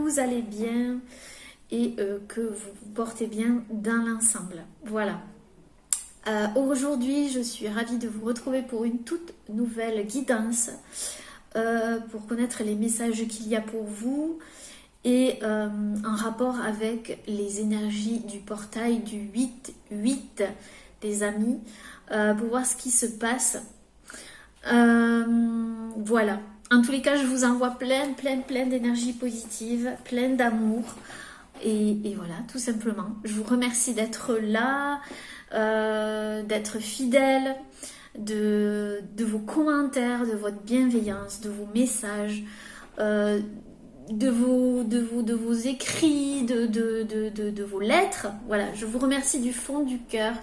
vous allez bien et que vous vous portez bien dans l'ensemble. Voilà. Aujourd'hui, je suis ravie de vous retrouver pour une toute nouvelle guidance pour connaître les messages qu'il y a pour vous et en rapport avec les énergies du portail du 8-8 des amis pour voir ce qui se passe. Voilà. En tous les cas, je vous envoie plein d'énergie positive, plein d'amour. Et voilà, tout simplement. Je vous remercie d'être là, d'être fidèle, de vos commentaires, de votre bienveillance, de vos messages, de vos écrits, de vos lettres. Voilà, je vous remercie du fond du cœur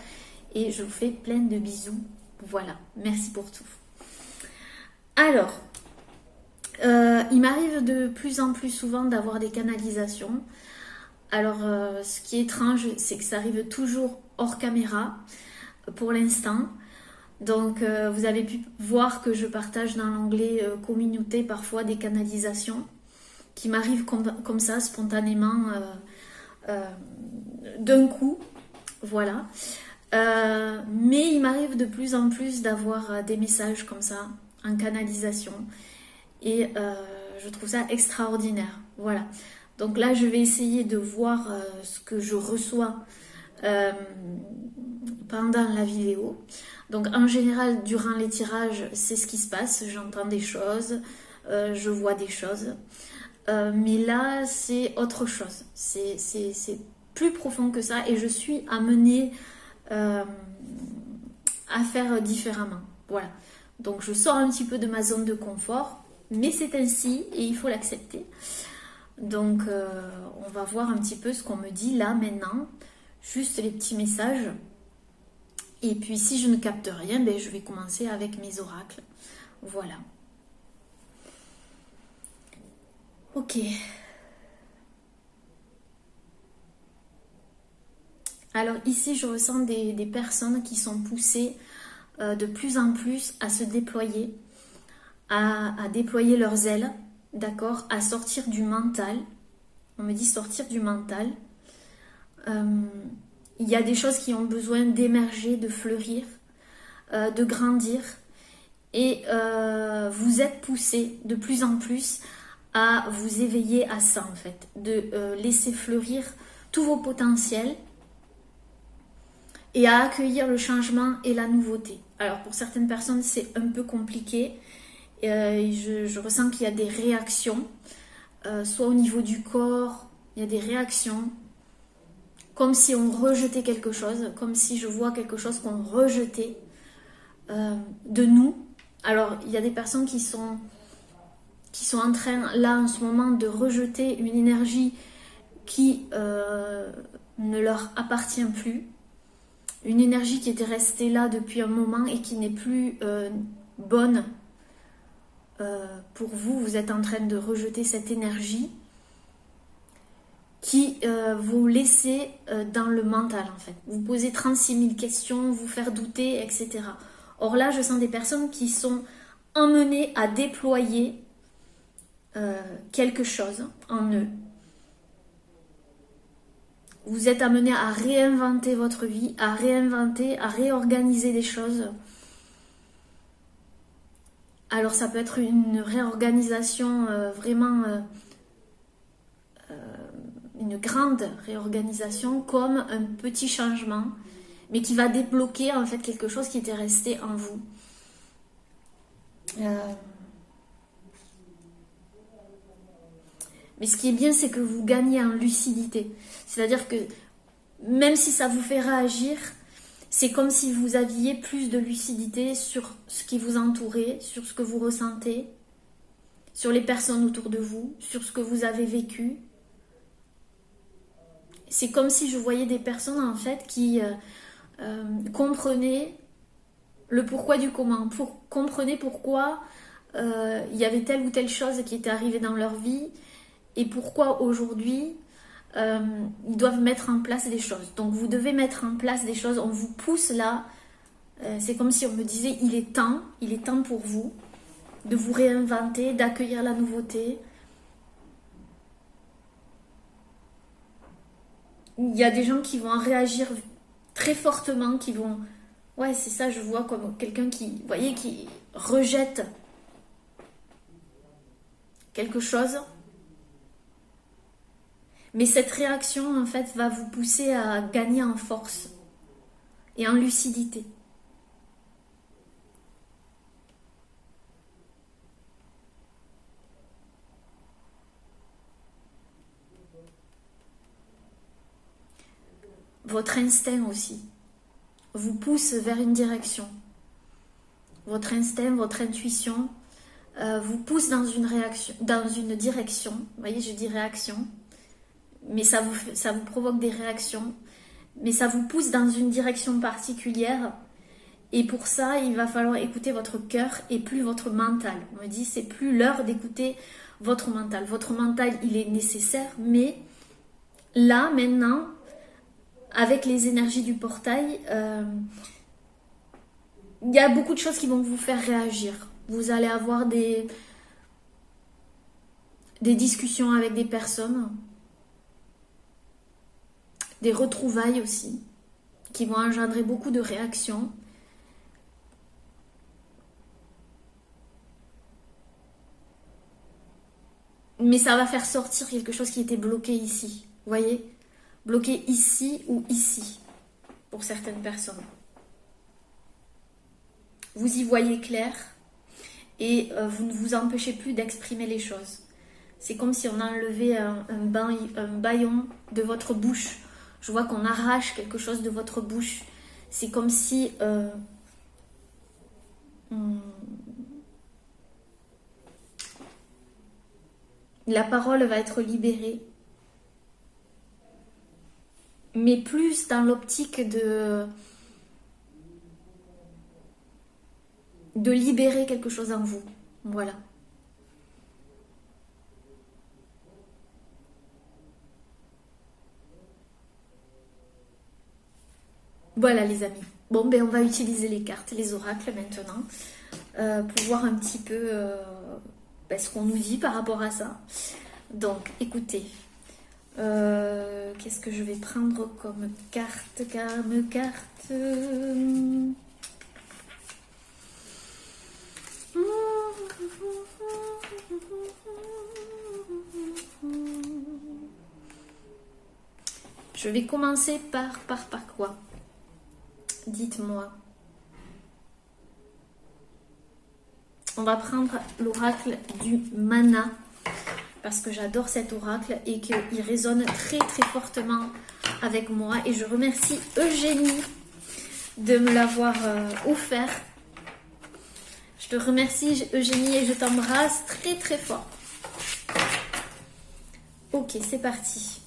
et je vous fais plein de bisous. Voilà, merci pour tout. Alors, il m'arrive de plus en plus souvent d'avoir des canalisations. Alors, ce qui est étrange, c'est que ça arrive toujours hors caméra, pour l'instant. Donc, vous avez pu voir que je partage dans l'onglet communauté parfois des canalisations qui m'arrivent comme ça, spontanément, d'un coup. Voilà. Mais il m'arrive de plus en plus d'avoir des messages comme ça, en canalisation. Et je trouve ça extraordinaire. Voilà. Donc là, je vais essayer de voir ce que je reçois pendant la vidéo. Donc en général, durant les tirages, c'est ce qui se passe. J'entends des choses, je vois des choses. Mais là, c'est autre chose. C'est plus profond que ça. Et je suis amenée à faire différemment. Voilà. Donc je sors un petit peu de ma zone de confort. Mais c'est ainsi et il faut l'accepter. Donc, on va voir un petit peu ce qu'on me dit là, maintenant. Juste les petits messages. Et puis, si je ne capte rien, ben, je vais commencer avec mes oracles. Voilà. Ok. Alors, ici, je ressens des personnes qui sont poussées de plus en plus à se déployer, à déployer leurs ailes. D'accord, à sortir du mental. On me dit sortir du mental. Il y a des choses qui ont besoin d'émerger, de fleurir, de grandir. Et vous êtes poussé de plus en plus à vous éveiller à ça en fait. De laisser fleurir tous vos potentiels et à accueillir le changement et la nouveauté. Alors pour certaines personnes c'est un peu compliqué. Je ressens qu'il y a des réactions, soit au niveau du corps, il y a des réactions, comme si on rejetait quelque chose, comme si je vois quelque chose qu'on rejetait de nous. Alors, il y a des personnes qui sont en train, là, en ce moment, de rejeter une énergie qui ne leur appartient plus, une énergie qui était restée là depuis un moment et qui n'est plus bonne. Pour vous, vous êtes en train de rejeter cette énergie qui vous laissez dans le mental en fait. Vous posez 36 000 questions, vous faire douter, etc. Or là, je sens des personnes qui sont emmenées à déployer quelque chose en eux. Vous êtes amenés à réinventer votre vie, à réorganiser des choses. Alors ça peut être une réorganisation vraiment, une grande réorganisation comme un petit changement, mais qui va débloquer en fait quelque chose qui était resté en vous. Mais ce qui est bien, c'est que vous gagnez en lucidité. C'est-à-dire que même si ça vous fait réagir, c'est comme si vous aviez plus de lucidité sur ce qui vous entourait, sur ce que vous ressentez, sur les personnes autour de vous, sur ce que vous avez vécu. C'est comme si je voyais des personnes en fait qui comprenaient le pourquoi du comment, comprenaient pourquoi il y avait telle ou telle chose qui était arrivée dans leur vie et pourquoi aujourd'hui ils doivent mettre en place des choses. Donc vous devez mettre en place des choses, on vous pousse là, c'est comme si on me disait il est temps pour vous de vous réinventer, d'accueillir la nouveauté. il y a des gens qui vont en réagir très fortement, qui vont... Ouais, c'est ça, je vois comme quelqu'un qui, vous voyez, qui rejette quelque chose. Mais cette réaction, en fait, va vous pousser à gagner en force et en lucidité. Votre instinct aussi vous pousse vers une direction. Votre instinct, votre intuition vous pousse dans une direction. Vous voyez, je dis réaction, mais ça vous provoque des réactions, mais ça vous pousse dans une direction particulière. Et pour ça, il va falloir écouter votre cœur et plus votre mental. On me dit, c'est plus l'heure d'écouter votre mental. Votre mental, il est nécessaire, mais là, maintenant, avec les énergies du portail, il y a beaucoup de choses qui vont vous faire réagir. Vous allez avoir des discussions avec des personnes, des retrouvailles aussi, qui vont engendrer beaucoup de réactions. Mais ça va faire sortir quelque chose qui était bloqué ici, vous voyez ? Bloqué ici ou ici, pour certaines personnes. Vous y voyez clair et vous ne vous empêchez plus d'exprimer les choses. C'est comme si on enlevait un bâillon de votre bouche. Je vois qu'on arrache quelque chose de votre bouche. C'est comme si... la parole va être libérée. Mais plus dans l'optique de libérer quelque chose en vous. Voilà. Voilà les amis. Bon, ben on va utiliser les cartes, les oracles maintenant, pour voir un petit peu ce qu'on nous dit par rapport à ça. Donc, écoutez. Qu'est-ce que je vais prendre comme carte? Je vais commencer par quoi? Dites-moi. On va prendre l'oracle du mana. Parce que j'adore cet oracle et qu'il résonne très très fortement avec moi. Et je remercie Eugénie de me l'avoir offert. Je te remercie Eugénie et je t'embrasse très très fort. Ok, c'est parti.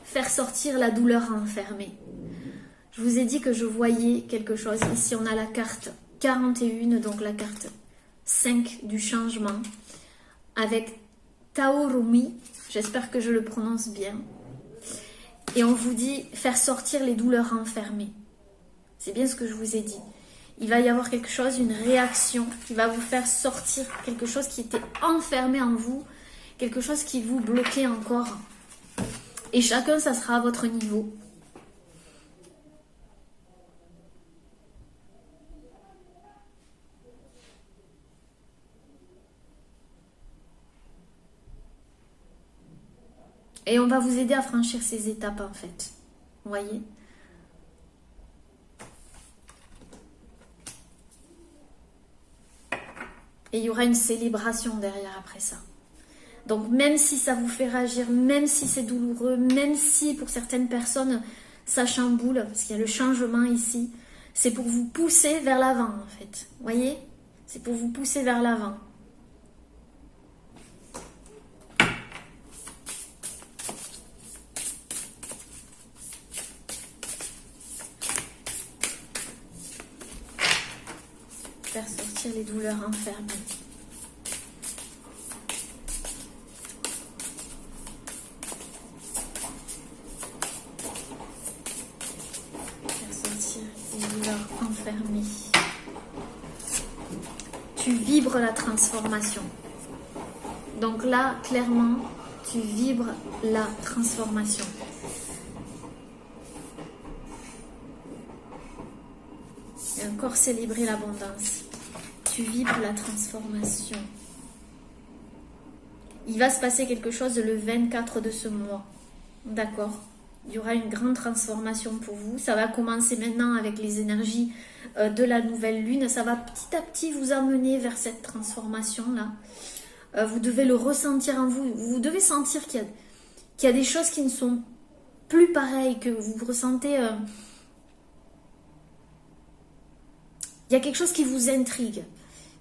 Faire sortir la douleur enfermée. Je vous ai dit que je voyais quelque chose. Ici, on a la carte 41, donc la carte 5 du changement, avec Taorumi. J'espère que je le prononce bien. Et on vous dit faire sortir les douleurs enfermées. C'est bien ce que je vous ai dit. Il va y avoir quelque chose, une réaction qui va vous faire sortir quelque chose qui était enfermé en vous, quelque chose qui vous bloquait encore. Et chacun, ça sera à votre niveau. Et on va vous aider à franchir ces étapes en fait. Vous voyez ? Et il y aura une célébration derrière après ça. Donc même si ça vous fait réagir, même si c'est douloureux, même si pour certaines personnes ça chamboule, parce qu'il y a le changement ici, c'est pour vous pousser vers l'avant en fait. Vous voyez ? C'est pour vous pousser vers l'avant. Faire sortir les douleurs enfermées. Faire sortir les douleurs enfermées. tu vibres la transformation. Donc là, clairement, tu vibres la transformation. Et encore célébrer l'abondance. Tu vibres la transformation. Il va se passer quelque chose le 24 de ce mois. D'accord? Il y aura une grande transformation pour vous. Ça va commencer maintenant avec les énergies de la nouvelle lune. Ça va petit à petit vous amener vers cette transformation-là. Vous devez le ressentir en vous. Vous devez sentir qu'il y a des choses qui ne sont plus pareilles, que vous ressentez... il y a quelque chose qui vous intrigue,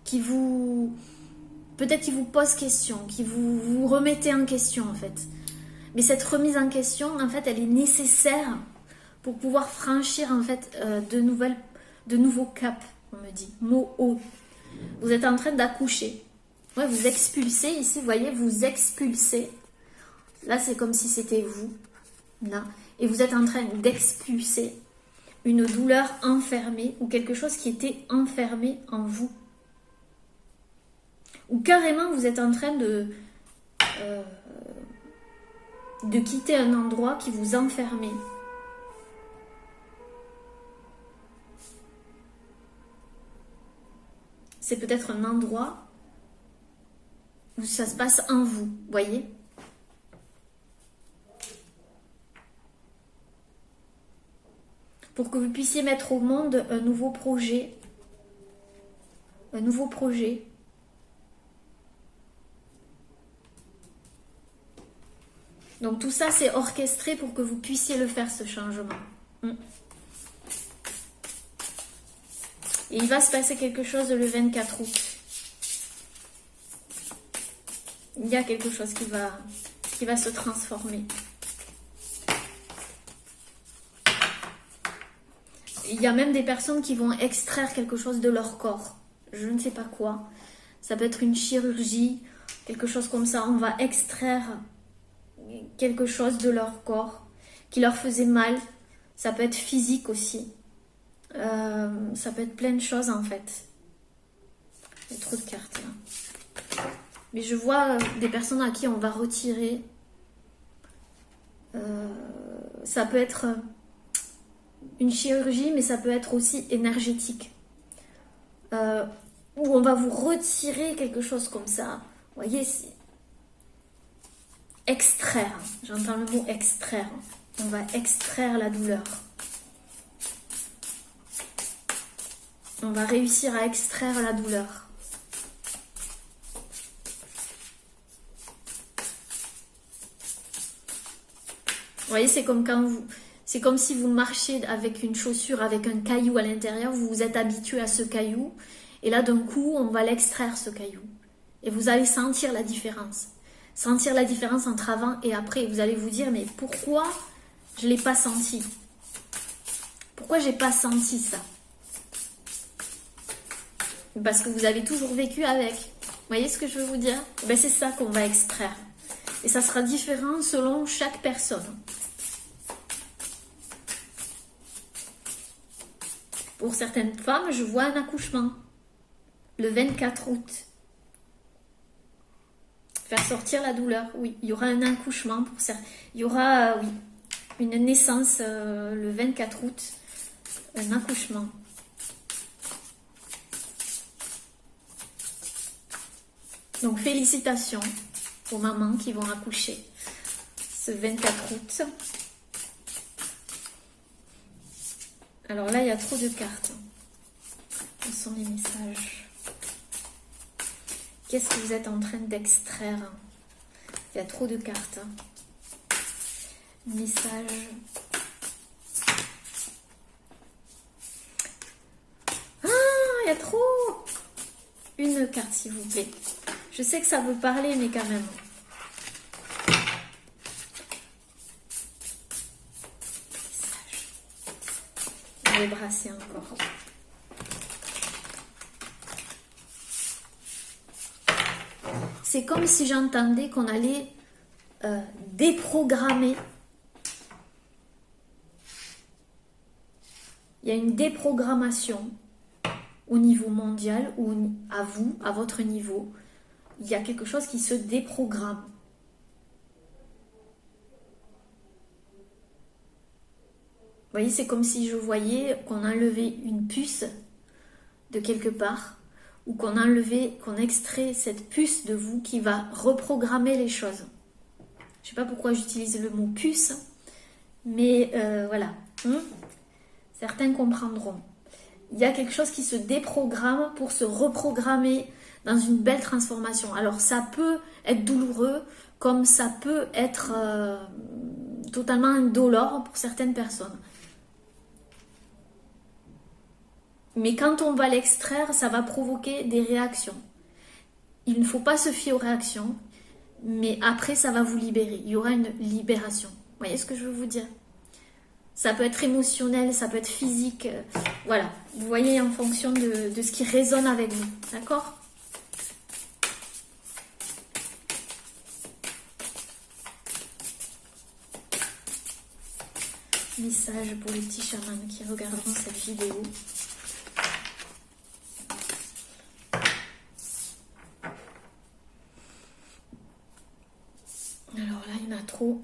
qui vous... peut-être qui vous pose question, qui vous remettez en question en fait. Mais cette remise en question, en fait, elle est nécessaire pour pouvoir franchir en fait de nouveaux caps, on me dit. Mot haut. Vous êtes en train d'accoucher. Ouais, vous expulsez ici, vous voyez, vous expulsez. Là, c'est comme si c'était vous. Là. Et vous êtes en train d'expulser une douleur enfermée ou quelque chose qui était enfermé en vous. Ou carrément, vous êtes en train de quitter un endroit qui vous enfermait. C'est peut-être un endroit où ça se passe en vous, voyez? Pour que vous puissiez mettre au monde un nouveau projet. Un nouveau projet. Donc tout ça, c'est orchestré pour que vous puissiez le faire, ce changement. Et il va se passer quelque chose le 24 août. Il y a quelque chose qui va se transformer. Il y a même des personnes qui vont extraire quelque chose de leur corps. Je ne sais pas quoi. Ça peut être une chirurgie, quelque chose comme ça. On va extraire quelque chose de leur corps qui leur faisait mal. Ça peut être physique aussi. Ça peut être plein de choses en fait. Il y a trop de cartes là. Mais je vois des personnes à qui on va retirer. Ça peut être une chirurgie, mais ça peut être aussi énergétique. Où on va vous retirer quelque chose comme ça. Vous voyez, c'est extraire. J'entends le mot extraire. On va extraire la douleur. On va réussir à extraire la douleur. Vous voyez, c'est comme quand c'est comme si vous marchiez avec une chaussure, avec un caillou à l'intérieur, vous vous êtes habitué à ce caillou, et là d'un coup, on va l'extraire ce caillou. Et vous allez sentir la différence. Sentir la différence entre avant et après. Vous allez vous dire, mais pourquoi je ne l'ai pas senti? Pourquoi je n'ai pas senti ça? Parce que vous avez toujours vécu avec. Vous voyez ce que je veux vous dire? Ben, c'est ça qu'on va extraire. Et ça sera différent selon chaque personne. Pour certaines femmes, je vois un accouchement. Le 24 août. Faire sortir la douleur. Oui, il y aura un accouchement pour certains. Il y aura, oui, une naissance le 24 août. Un accouchement. Donc, félicitations aux mamans qui vont accoucher ce 24 août. Alors là, il y a trop de cartes. Où sont les messages? Qu'est-ce que vous êtes en train d'extraire? Il y a trop de cartes. Message. Ah, il y a trop. Une carte, s'il vous plaît. Je sais que ça veut parler, mais quand même. Je vais brasser encore. C'est comme si j'entendais qu'on allait déprogrammer. Il y a une déprogrammation au niveau mondial ou à vous, à votre niveau, il y a quelque chose qui se déprogramme. Vous voyez, c'est comme si je voyais qu'on enlevait une puce de quelque part ou qu'on extrait cette puce de vous qui va reprogrammer les choses. Je ne sais pas pourquoi j'utilise le mot puce, mais voilà. Certains comprendront. Il y a quelque chose qui se déprogramme pour se reprogrammer dans une belle transformation. Alors ça peut être douloureux, comme ça peut être totalement indolore pour certaines personnes. Mais quand on va l'extraire, ça va provoquer des réactions. Il ne faut pas se fier aux réactions, mais après ça va vous libérer. Il y aura une libération. Vous voyez ce que je veux vous dire? Ça peut être émotionnel, ça peut être physique. Voilà, vous voyez en fonction de ce qui résonne avec vous. D'accord? Message pour les petits chamans qui regarderont cette vidéo. Alors là, il y en a trop.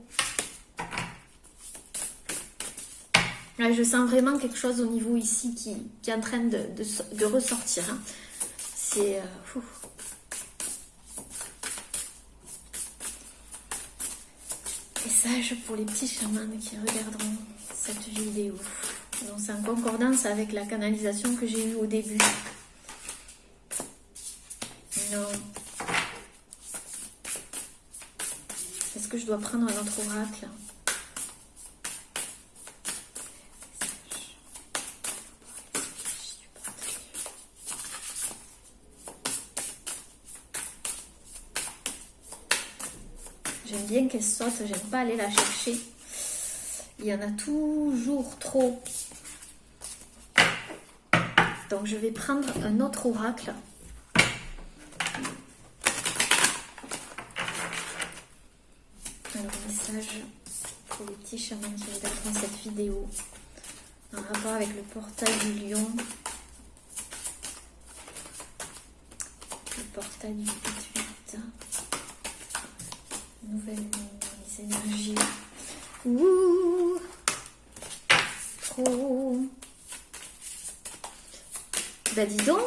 Là, je sens vraiment quelque chose au niveau ici qui est en train de ressortir. Hein. C'est... Message pour les petits chamans qui regarderont cette vidéo. Donc c'est en concordance avec la canalisation que j'ai eue au début. Non. Est-ce que je dois prendre un autre oracle? J'aime bien qu'elle saute, j'aime pas aller la chercher. Il y en a toujours trop. Donc je vais prendre un autre oracle. Alors, message pour les petits chamans qui regarderont cette vidéo en rapport avec le portail du lion. Le portail du 8-8. Nouvelle lune, les énergies. Ouh, trop. Bah dis donc.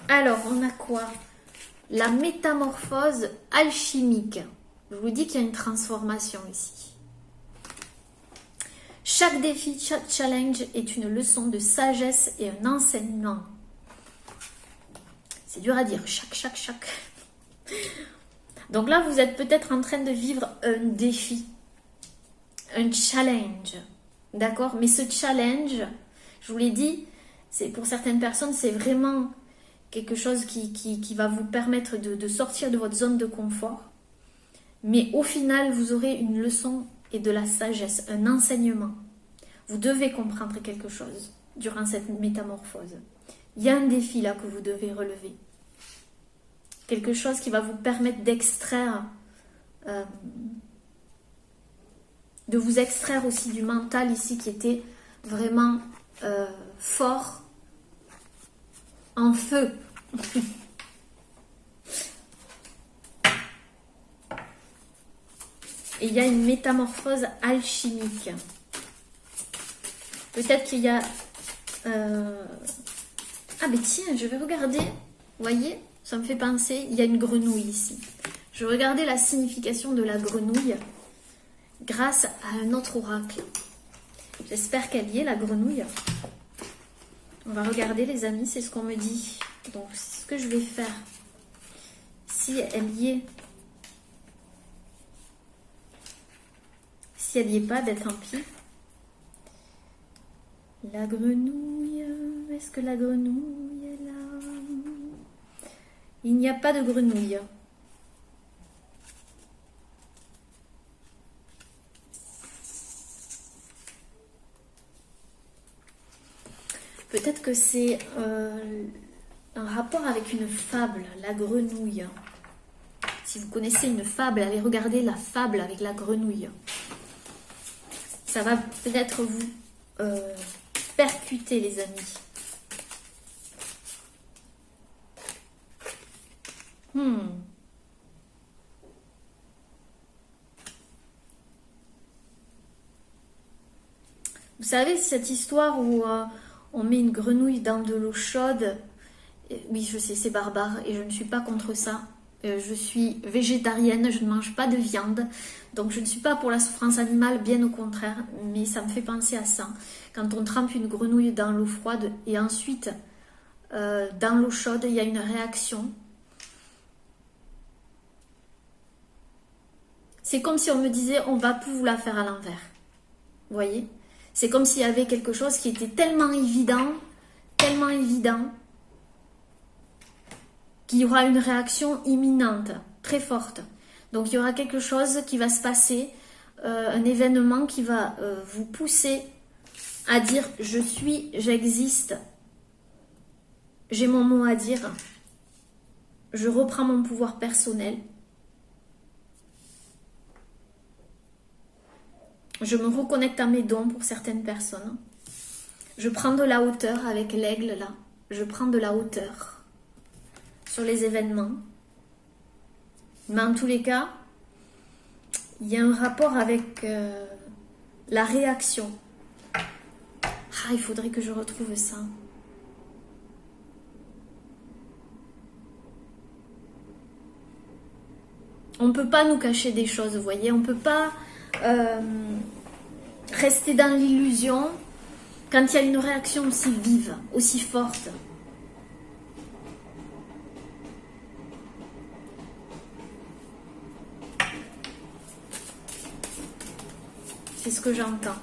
Alors, on a quoi? La métamorphose alchimique. Je vous dis qu'il y a une transformation ici. Chaque défi, chaque challenge est une leçon de sagesse et un enseignement. C'est dur à dire. Chaque. Donc là, vous êtes peut-être en train de vivre un défi, un challenge, d'accord? Mais ce challenge, je vous l'ai dit, c'est pour certaines personnes, c'est vraiment quelque chose qui va vous permettre de sortir de votre zone de confort. Mais au final, vous aurez une leçon et de la sagesse, un enseignement. Vous devez comprendre quelque chose durant cette métamorphose. Il y a un défi là que vous devez relever. Quelque chose qui va vous permettre d'extraire, de vous extraire aussi du mental ici qui était vraiment fort, en feu. Et il y a une métamorphose alchimique. Peut-être qu'il y a... Ah mais tiens, je vais regarder, vous voyez ? Ça me fait penser, il y a une grenouille ici. Je regardais la signification de la grenouille grâce à un autre oracle. J'espère qu'elle y est, la grenouille. On va regarder, les amis, c'est ce qu'on me dit. Donc, c'est ce que je vais faire. Si elle y est. Si elle n'y est pas, ben tant pis. La grenouille, est-ce que la grenouille est là? Il n'y a pas de grenouille. Peut-être que c'est un rapport avec une fable, la grenouille. Si vous connaissez une fable, allez regarder la fable avec la grenouille. Ça va peut-être vous percuter, les amis. Vous savez, cette histoire où on met une grenouille dans de l'eau chaude, oui, je sais, c'est barbare et je ne suis pas contre ça. Je suis végétarienne, je ne mange pas de viande, donc je ne suis pas pour la souffrance animale, bien au contraire, mais ça me fait penser à ça. Quand on trempe une grenouille dans l'eau froide et ensuite dans l'eau chaude, il y a une réaction. C'est comme si on me disait, on va plus vous la faire à l'envers. Vous voyez? C'est comme s'il y avait quelque chose qui était tellement évident, qu'il y aura une réaction imminente, très forte. Donc il y aura quelque chose qui va se passer, un événement qui va vous pousser à dire « je suis, j'existe, j'ai mon mot à dire, je reprends mon pouvoir personnel ». Je me reconnecte à mes dons pour certaines personnes. Je prends de la hauteur avec l'aigle là. Je prends de la hauteur sur les événements. Mais en tous les cas, il y a un rapport avec la réaction. Ah, il faudrait que je retrouve ça. On ne peut pas nous cacher des choses, vous voyez. On ne peut pas rester dans l'illusion quand il y a une réaction aussi vive, aussi forte. C'est ce que j'entends.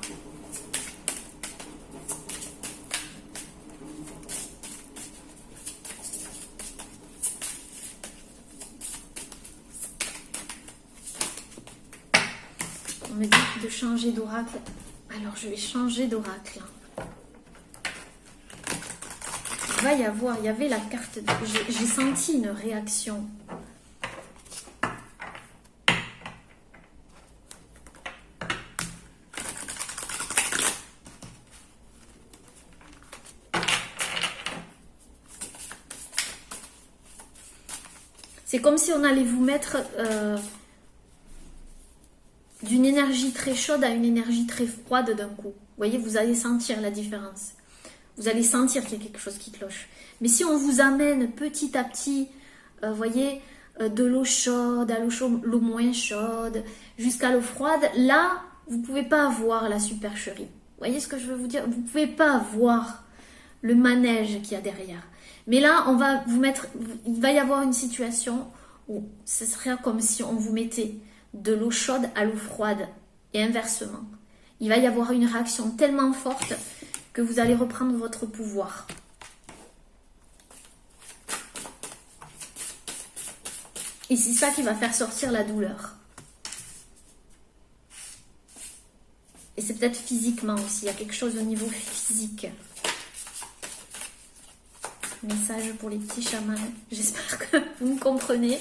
On me dit de changer d'oracle. Alors je vais changer d'oracle. Il y avait la carte. J'ai senti une réaction. C'est comme si on allait vous mettre d'une énergie très chaude à une énergie très froide d'un coup. Vous voyez, vous allez sentir la différence. Vous allez sentir qu'il y a quelque chose qui cloche. Mais si on vous amène petit à petit, vous voyez, de l'eau chaude à l'eau moins chaude, jusqu'à l'eau froide, là, vous ne pouvez pas voir la supercherie. Vous voyez ce que je veux vous dire? Vous ne pouvez pas voir le manège qu'il y a derrière. Mais là, on va vous mettre, il va y avoir une situation où ce serait comme si on vous mettait de l'eau chaude à l'eau froide et inversement. Il va y avoir une réaction tellement forte que vous allez reprendre votre pouvoir. Et c'est ça qui va faire sortir la douleur. Et c'est peut-être physiquement aussi, il y a quelque chose au niveau physique. Message pour les petits chamans. J'espère que vous me comprenez.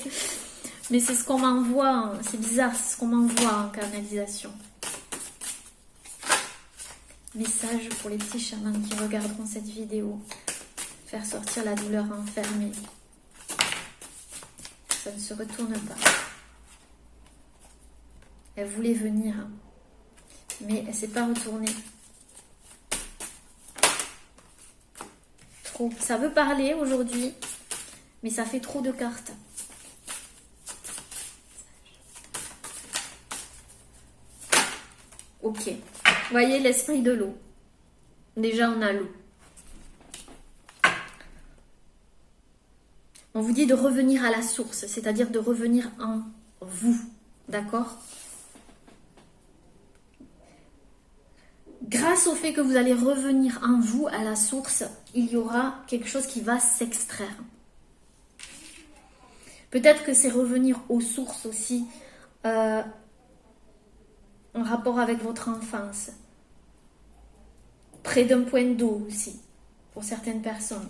Mais c'est ce qu'on m'envoie. C'est bizarre, c'est ce qu'on m'envoie en canalisation. Message pour les petits chamans qui regarderont cette vidéo. Faire sortir la douleur enfermée. Ça ne se retourne pas. Elle voulait venir, mais elle ne s'est pas retournée. Trop. Ça veut parler aujourd'hui, mais ça fait trop de cartes. Ok. Voyez l'esprit de l'eau. Déjà, on a l'eau. On vous dit de revenir à la source, c'est-à-dire de revenir en vous. D'accord? Grâce au fait que vous allez revenir en vous, à la source, il y aura quelque chose qui va s'extraire. Peut-être que c'est revenir aux sources aussi, en rapport avec votre enfance. Près d'un point d'eau aussi, pour certaines personnes.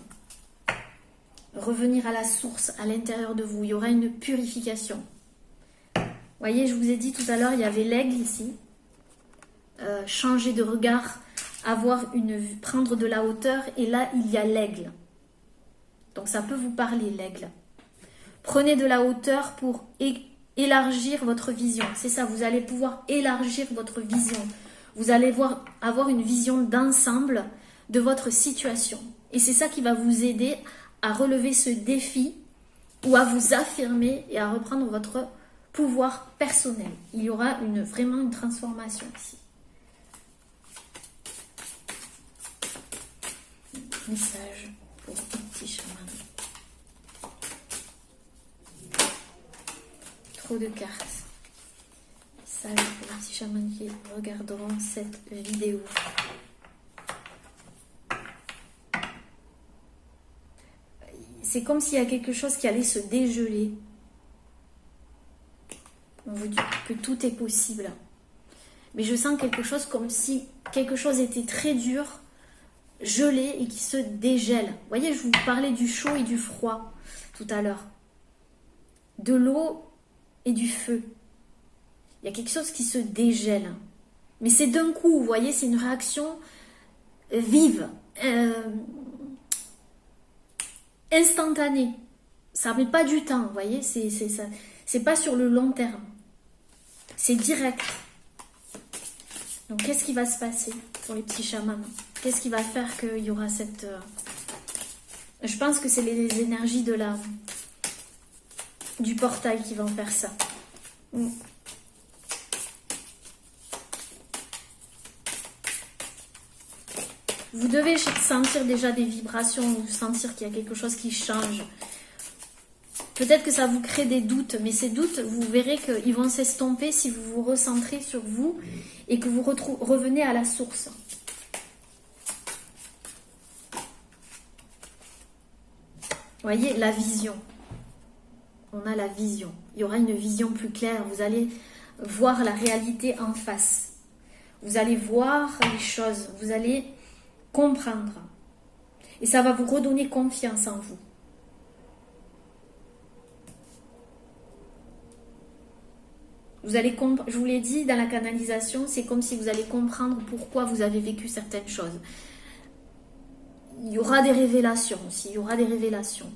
Revenir à la source, à l'intérieur de vous. Il y aura une purification. Vous voyez, je vous ai dit tout à l'heure, il y avait l'aigle ici. Changer de regard prendre de la hauteur, et là, il y a l'aigle. Donc, ça peut vous parler, l'aigle. Prenez de la hauteur pour élargir votre vision. C'est ça, vous allez pouvoir élargir votre vision. Vous allez avoir une vision d'ensemble de votre situation. Et c'est ça qui va vous aider à relever ce défi ou à vous affirmer et à reprendre votre pouvoir personnel. Il y aura vraiment une transformation ici. Message pour un petit chaman. Trop de cartes. Message pour les petits chamans qui regarderont cette vidéo. C'est comme s'il y a quelque chose qui allait se dégeler. On vous dit que tout est possible. Mais je sens quelque chose comme si quelque chose était très dur, gelé et qui se dégèle. Vous voyez, je vous parlais du chaud et du froid tout à l'heure. De l'eau et du feu. Il y a quelque chose qui se dégèle. Mais c'est d'un coup, vous voyez, c'est une réaction vive, instantanée. Ça ne met pas du temps, vous voyez, c'est pas sur le long terme. C'est direct. Donc, qu'est-ce qui va se passer pour les petits chamans? Qu'est-ce qui va faire qu'il y aura cette... Je pense que c'est les énergies du portail qui vont faire ça. Vous devez sentir déjà des vibrations, ou sentir qu'il y a quelque chose qui change. Peut-être que ça vous crée des doutes, mais ces doutes, vous verrez qu'ils vont s'estomper si vous vous recentrez sur vous et que vous revenez à la source. Vous voyez, la vision. On a la vision. Il y aura une vision plus claire. Vous allez voir la réalité en face. Vous allez voir les choses. Vous allez comprendre. Et ça va vous redonner confiance en vous. Je vous l'ai dit dans la canalisation, c'est comme si vous allez comprendre pourquoi vous avez vécu certaines choses. Il y aura des révélations aussi, il y aura des révélations.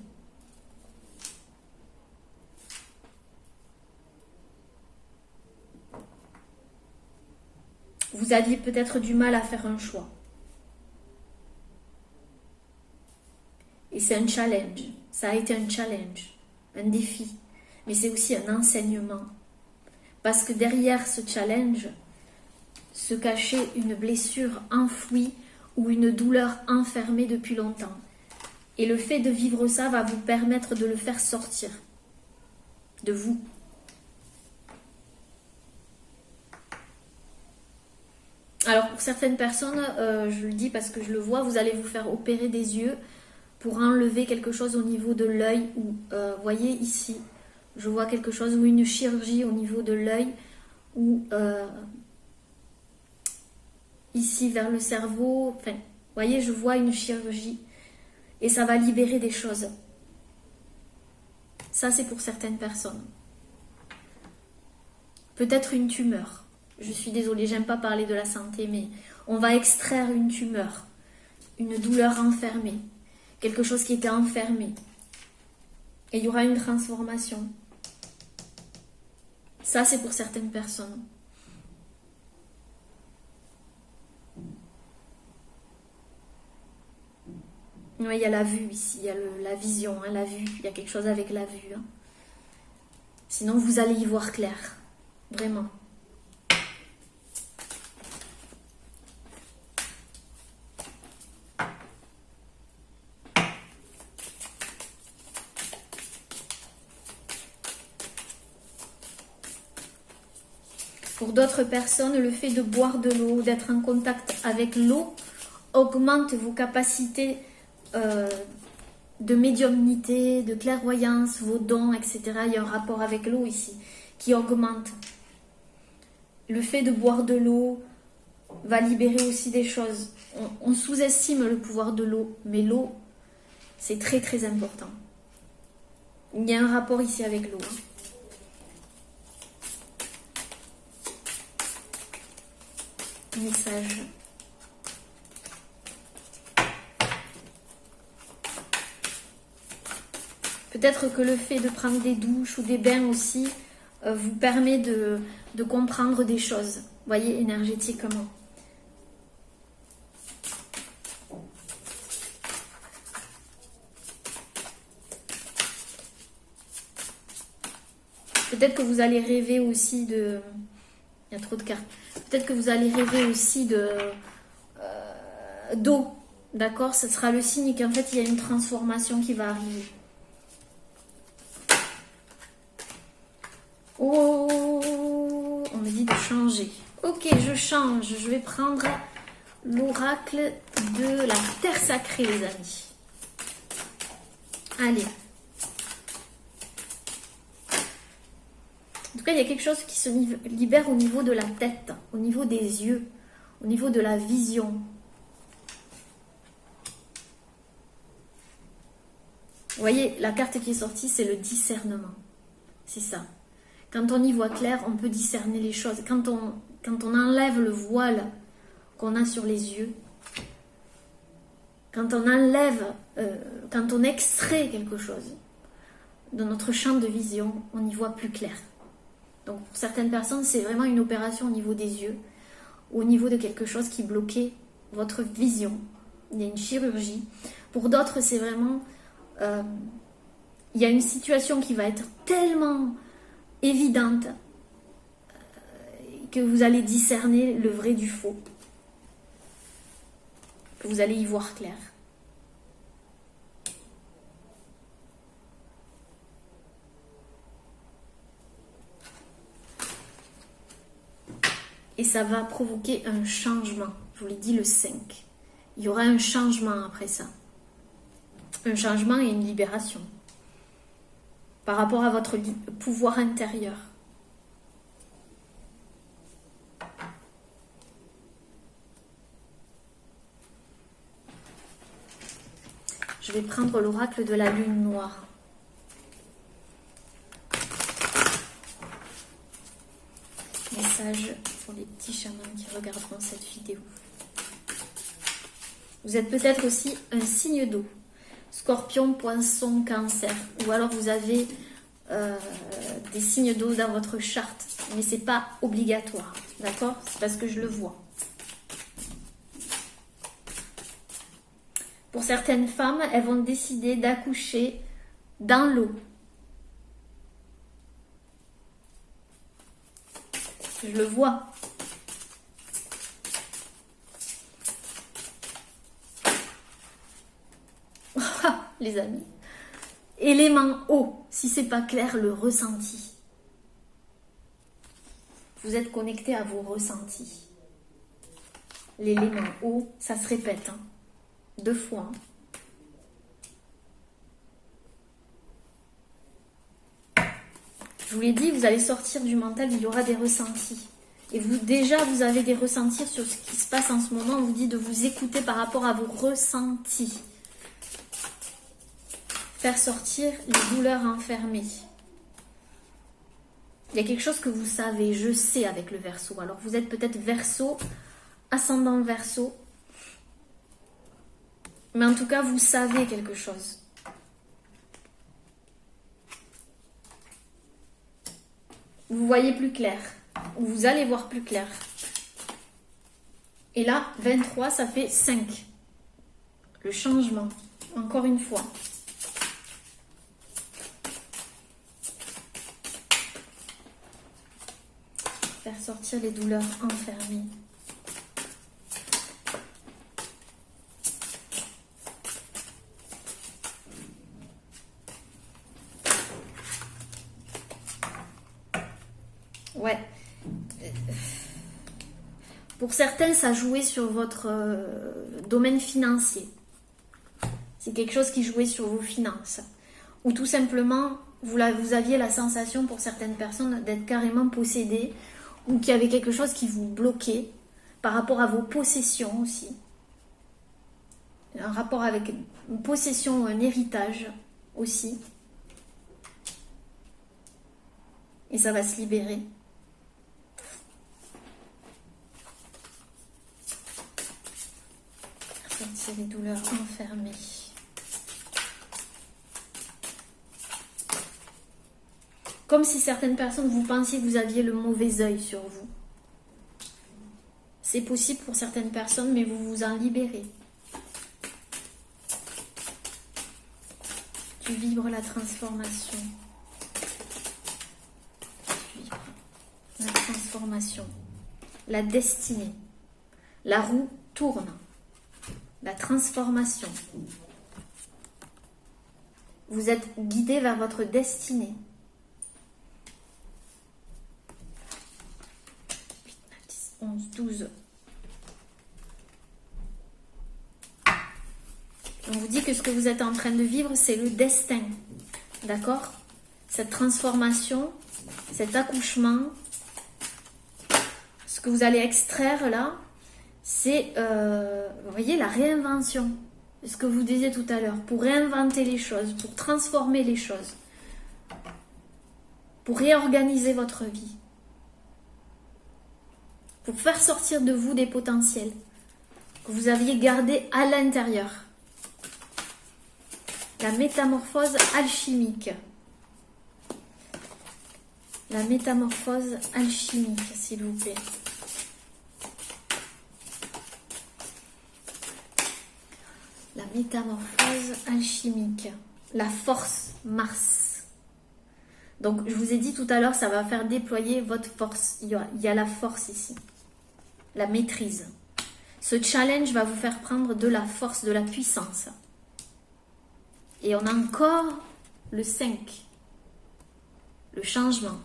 Vous aviez peut-être du mal à faire un choix. Et c'est un challenge, ça a été un challenge, un défi, mais c'est aussi un enseignement. Parce que derrière ce challenge se cachait une blessure enfouie ou une douleur enfermée depuis longtemps. Et le fait de vivre ça va vous permettre de le faire sortir de vous. Alors pour certaines personnes, je le dis parce que je le vois, vous allez vous faire opérer des yeux pour enlever quelque chose au niveau de l'œil. Ou voyez ici, je vois quelque chose, ou une chirurgie au niveau de l'œil, ou ici vers le cerveau. Enfin, voyez, je vois une chirurgie et ça va libérer des choses. Ça, c'est pour certaines personnes. Peut-être une tumeur. Je suis désolée, j'aime pas parler de la santé, mais on va extraire une tumeur, une douleur enfermée, quelque chose qui était enfermé. Et il y aura une transformation. Ça, c'est pour certaines personnes. Oui, il y a la vue ici, il y a la vision, hein, la vue. Il y a quelque chose avec la vue. Hein. Sinon, vous allez y voir clair. Vraiment. Pour d'autres personnes, le fait de boire de l'eau, d'être en contact avec l'eau, augmente vos capacités de médiumnité, de clairvoyance, vos dons, etc. Il y a un rapport avec l'eau ici qui augmente. Le fait de boire de l'eau va libérer aussi des choses. On sous-estime le pouvoir de l'eau, mais l'eau, c'est très très important. Il y a un rapport ici avec l'eau. Hein. Message Peut-être que le fait de prendre des douches ou des bains aussi vous permet de comprendre des choses, vous voyez, énergétiquement. Peut-être que vous allez rêver aussi de... Il y a trop de cartes. Peut-être que vous allez rêver aussi d'eau. D'accord? Ce sera le signe qu'en fait, il y a une transformation qui va arriver. Oh, on me dit de changer. Ok, je change. Je vais prendre l'oracle de la terre sacrée, les amis. Allez. En tout cas, il y a quelque chose qui se libère au niveau de la tête, au niveau des yeux, au niveau de la vision. Vous voyez, la carte qui est sortie, c'est le discernement. C'est ça. Quand on y voit clair, on peut discerner les choses. Quand on enlève le voile qu'on a sur les yeux, quand on enlève, quand on extrait quelque chose de notre champ de vision, on y voit plus clair. Donc pour certaines personnes, c'est vraiment une opération au niveau des yeux, au niveau de quelque chose qui bloquait votre vision. Il y a une chirurgie. Pour d'autres, c'est vraiment... il y a une situation qui va être tellement évidente que vous allez discerner le vrai du faux. Que vous allez y voir clair. Et ça va provoquer un changement. Je vous l'ai dit, le 5. Il y aura un changement après ça. Un changement et une libération. Par rapport à votre pouvoir intérieur. Je vais prendre l'oracle de la lune noire. Message pour les petits chamans qui regarderont cette vidéo. Vous êtes peut-être aussi un signe d'eau. Scorpion, poisson, cancer. Ou alors vous avez des signes d'eau dans votre charte. Mais ce n'est pas obligatoire. D'accord? C'est parce que je le vois. Pour certaines femmes, elles vont décider d'accoucher dans l'eau. Je le vois. Les amis. Élément eau, si c'est pas clair, le ressenti. Vous êtes connecté à vos ressentis. L'élément eau, ça se répète. 2 fois. Je vous l'ai dit, vous allez sortir du mental, il y aura des ressentis. Et vous, déjà, vous avez des ressentis sur ce qui se passe en ce moment. On vous dit de vous écouter par rapport à vos ressentis. Faire sortir les douleurs enfermées. Il y a quelque chose que vous savez, je sais avec le Verseau. Alors vous êtes peut-être Verseau, ascendant Verseau. Mais en tout cas, vous savez quelque chose. Vous voyez plus clair. Ou vous allez voir plus clair. Et là, 23, ça fait 5. Le changement. Encore une fois. Faire sortir les douleurs enfermées. Ouais. Pour certains, ça jouait sur votre domaine financier. C'est quelque chose qui jouait sur vos finances. Ou tout simplement, vous aviez la sensation pour certaines personnes d'être carrément possédé, ou qu'il y avait quelque chose qui vous bloquait par rapport à vos possessions aussi. Un rapport avec une possession ou un héritage aussi. Et ça va se libérer. Sortir les douleurs enfermées. Comme si certaines personnes, vous pensiez que vous aviez le mauvais œil sur vous. C'est possible pour certaines personnes, mais vous vous en libérez. Tu vibres la transformation. Tu vibres la transformation. La destinée. La roue tourne. La transformation. Vous êtes guidé vers votre destinée. 8, 9, 10, 11, 12. On vous dit que ce que vous êtes en train de vivre, c'est le destin. D'accord? Cette transformation, cet accouchement, ce que vous allez extraire là, c'est, vous voyez, la réinvention. Ce que vous disiez tout à l'heure, pour réinventer les choses, pour transformer les choses, pour réorganiser votre vie, pour faire sortir de vous des potentiels que vous aviez gardés à l'intérieur. La métamorphose alchimique. La métamorphose alchimique, s'il vous plaît. La métamorphose alchimique. La force Mars. Donc, je vous ai dit tout à l'heure, ça va faire déployer votre force. Il y a la force ici. La maîtrise. Ce challenge va vous faire prendre de la force, de la puissance. Et on a encore le 5. Le changement.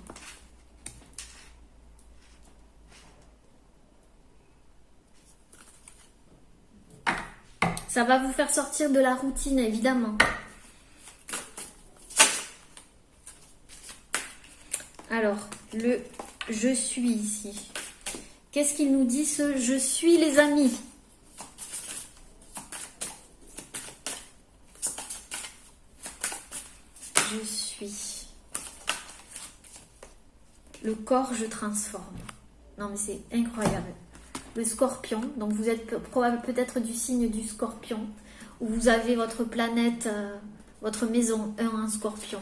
Ça va vous faire sortir de la routine, évidemment. Alors, le « je suis » ici. Qu'est-ce qu'il nous dit ce « je suis » les amis? Je suis. Le corps, je transforme. Non, mais c'est incroyable. Le scorpion, donc vous êtes peut-être du signe du scorpion, où vous avez votre planète, votre maison 1 en scorpion.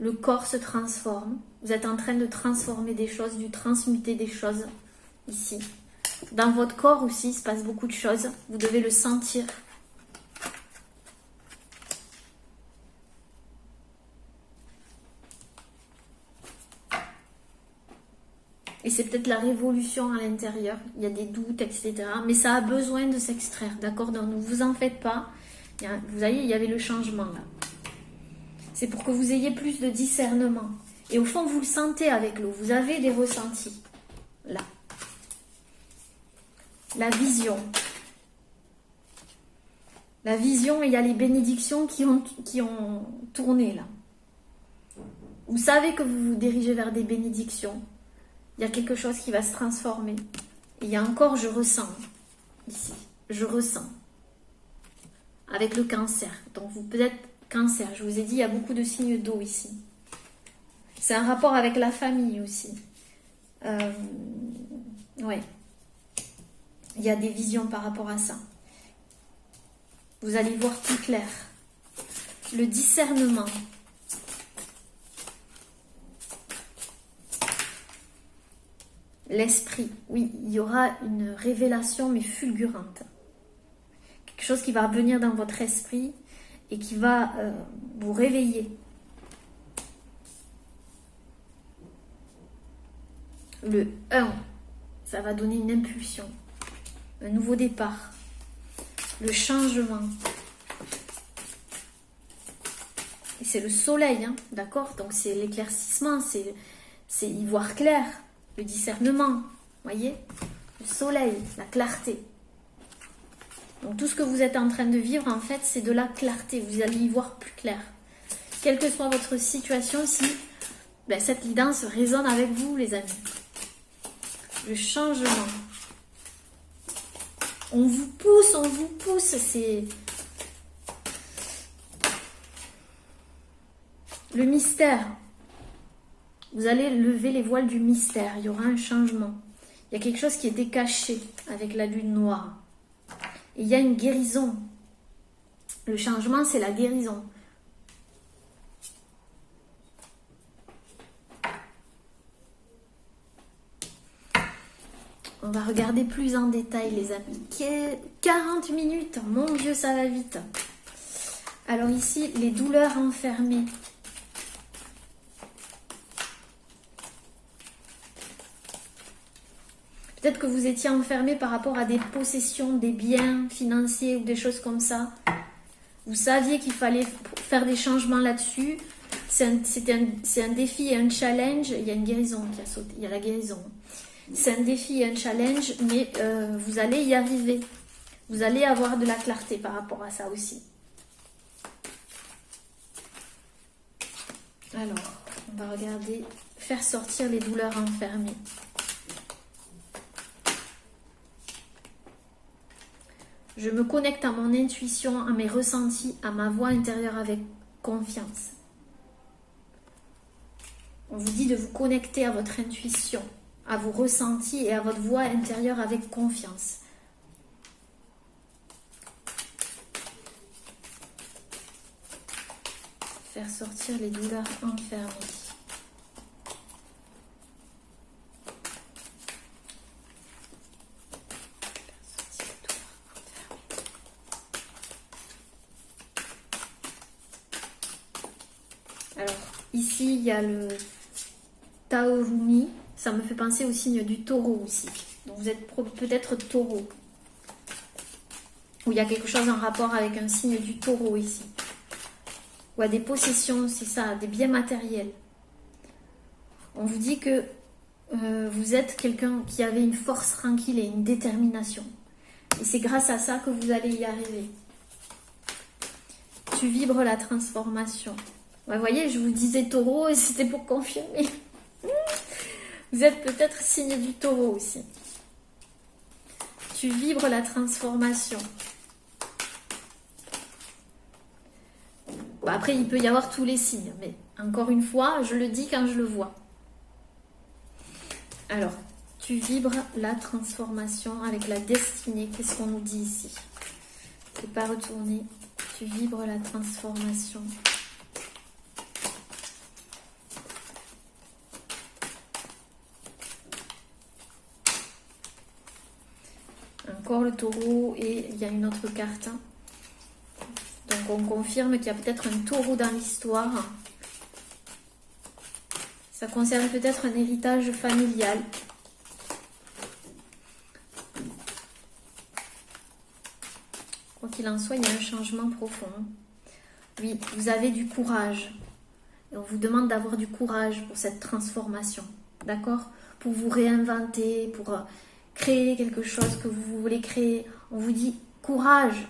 Le corps se transforme. Vous êtes en train de transformer des choses, de transmuter des choses ici. Dans votre corps aussi, il se passe beaucoup de choses. Vous devez le sentir. Et c'est peut-être la révolution à l'intérieur. Il y a des doutes, etc. Mais ça a besoin de s'extraire, d'accord? Donc ne vous en faites pas. Vous voyez, il y avait le changement là. C'est pour que vous ayez plus de discernement. Et au fond, vous le sentez avec l'eau. Vous avez des ressentis. Là. La vision. La vision, il y a les bénédictions qui ont tourné là. Vous savez que vous vous dirigez vers des bénédictions. Il y a quelque chose qui va se transformer. Et il y a encore, je ressens, ici. Je ressens. Avec le cancer. Donc, vous peut-être cancer. Je vous ai dit, il y a beaucoup de signes d'eau ici. C'est un rapport avec la famille aussi. Ouais. Il y a des visions par rapport à ça. Vous allez voir plus clair. Le discernement. L'esprit, oui, il y aura une révélation mais fulgurante. Quelque chose qui va venir dans votre esprit et qui va vous réveiller. Le 1, ça va donner une impulsion, un nouveau départ, le changement. Et c'est le soleil, hein, d'accord? Donc c'est l'éclaircissement, c'est y voir clair. Le discernement, voyez, le soleil, la clarté. Donc tout ce que vous êtes en train de vivre, en fait, c'est de la clarté. Vous allez y voir plus clair. Quelle que soit votre situation, si cette guidance résonne avec vous, les amis. Le changement. On vous pousse. C'est le mystère. Vous allez lever les voiles du mystère. Il y aura un changement. Il y a quelque chose qui était caché avec la lune noire. Et il y a une guérison. Le changement, c'est la guérison. On va regarder plus en détail, les amis. 40 minutes, mon Dieu, ça va vite. Alors ici, les douleurs enfermées. Peut-être que vous étiez enfermé par rapport à des possessions, des biens financiers ou des choses comme ça. Vous saviez qu'il fallait faire des changements là-dessus. C'est un défi et un challenge. Il y a une guérison qui a sauté. Il y a la guérison. C'est un défi et un challenge, mais vous allez y arriver. Vous allez avoir de la clarté par rapport à ça aussi. Alors, on va regarder, faire sortir les douleurs enfermées. Je me connecte à mon intuition, à mes ressentis, à ma voix intérieure avec confiance. On vous dit de vous connecter à votre intuition, à vos ressentis et à votre voix intérieure avec confiance. Faire sortir les douleurs enfermées. Alors, ici, il y a le Taorumi. Ça me fait penser au signe du taureau aussi. Donc, vous êtes peut-être taureau. Ou il y a quelque chose en rapport avec un signe du taureau ici. Ou à des possessions, c'est ça, des biens matériels. On vous dit que vous êtes quelqu'un qui avait une force tranquille et une détermination. Et c'est grâce à ça que vous allez y arriver. Tu vibres la transformation. Ouais, vous voyez, je vous disais taureau et c'était pour confirmer. Vous êtes peut-être signe du taureau aussi. Tu vibres la transformation. Bon, après, il peut y avoir tous les signes, mais encore une fois, je le dis quand je le vois. Alors, tu vibres la transformation avec la destinée. Qu'est-ce qu'on nous dit ici? C'est pas retourner. Tu vibres la transformation. Encore le taureau et il y a une autre carte. Donc on confirme qu'il y a peut-être un taureau dans l'histoire. Ça concerne peut-être un héritage familial. Quoi qu'il en soit, il y a un changement profond. Oui, vous avez du courage. Et on vous demande d'avoir du courage pour cette transformation. D'accord? Pour vous réinventer, pour créer quelque chose que vous voulez créer. On vous dit courage.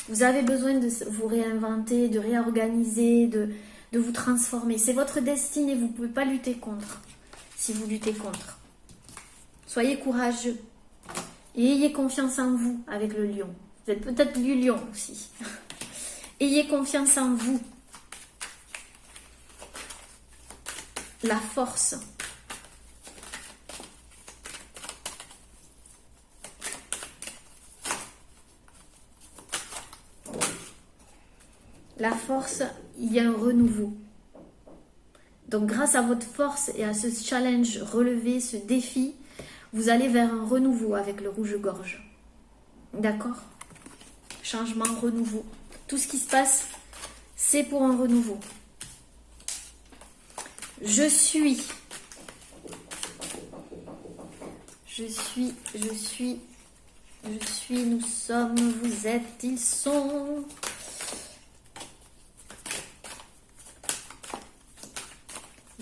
Vous avez besoin de vous réinventer, de réorganiser, de vous transformer. C'est votre destinée, vous ne pouvez pas lutter contre si vous luttez contre. Soyez courageux et ayez confiance en vous avec le lion. Vous êtes peut-être du lion aussi. Ayez confiance en vous. La force. La force, il y a un renouveau. Donc grâce à votre force et à ce challenge relevé, ce défi, vous allez vers un renouveau avec le rouge-gorge. D'accord? Changement, renouveau. Tout ce qui se passe, c'est pour un renouveau. Je suis. Je suis, nous sommes, vous êtes, ils sont.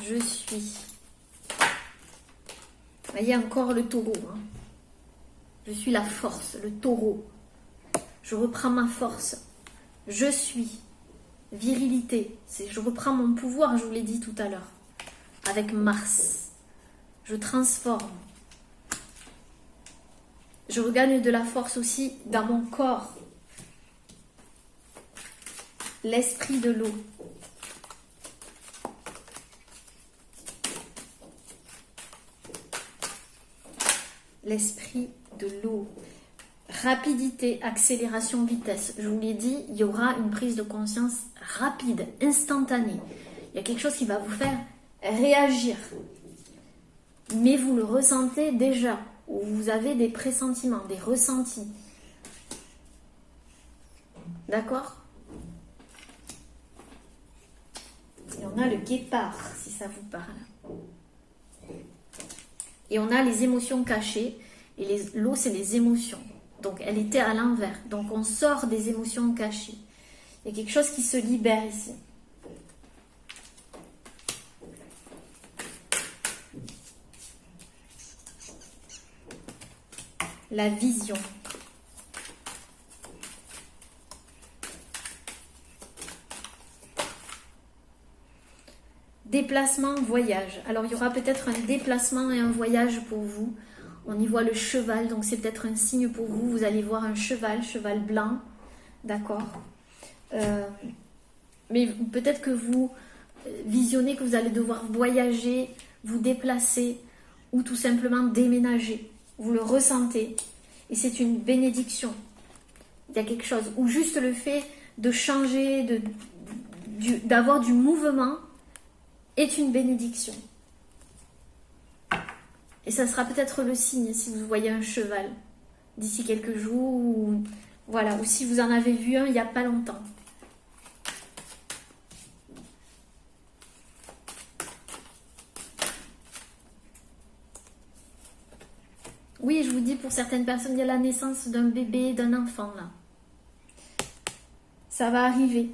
Je suis. Vous voyez encore le taureau. Hein. Je suis la force, le taureau. Je reprends ma force. Je suis. Virilité. Je reprends mon pouvoir, je vous l'ai dit tout à l'heure. Avec Mars. Je transforme. Je regagne de la force aussi dans mon corps. L'esprit de l'eau. L'esprit de l'eau. Rapidité, accélération, vitesse. Je vous l'ai dit, il y aura une prise de conscience rapide, instantanée. Il y a quelque chose qui va vous faire réagir. Mais vous le ressentez déjà. où vous avez des pressentiments, des ressentis. D'accord? Et on a le guépard, si ça vous parle. Et on a les émotions cachées. Et l'eau, c'est les émotions. Donc, elle était à l'envers. Donc, on sort des émotions cachées. Il y a quelque chose qui se libère ici. La vision. Déplacement, voyage. Alors, il y aura peut-être un déplacement et un voyage pour vous. On y voit le cheval, donc c'est peut-être un signe pour vous. Vous allez voir un cheval blanc. D'accord. Mais peut-être que vous visionnez que vous allez devoir voyager, vous déplacer ou tout simplement déménager. Vous le ressentez. Et c'est une bénédiction. Il y a quelque chose. Ou juste le fait de changer, d'avoir du mouvement est une bénédiction. Et ça sera peut-être le signe si vous voyez un cheval d'ici quelques jours. Ou, voilà, ou si vous en avez vu un il n'y a pas longtemps. Oui, je vous dis, pour certaines personnes, il y a la naissance d'un bébé, d'un enfant, là. Ça va arriver.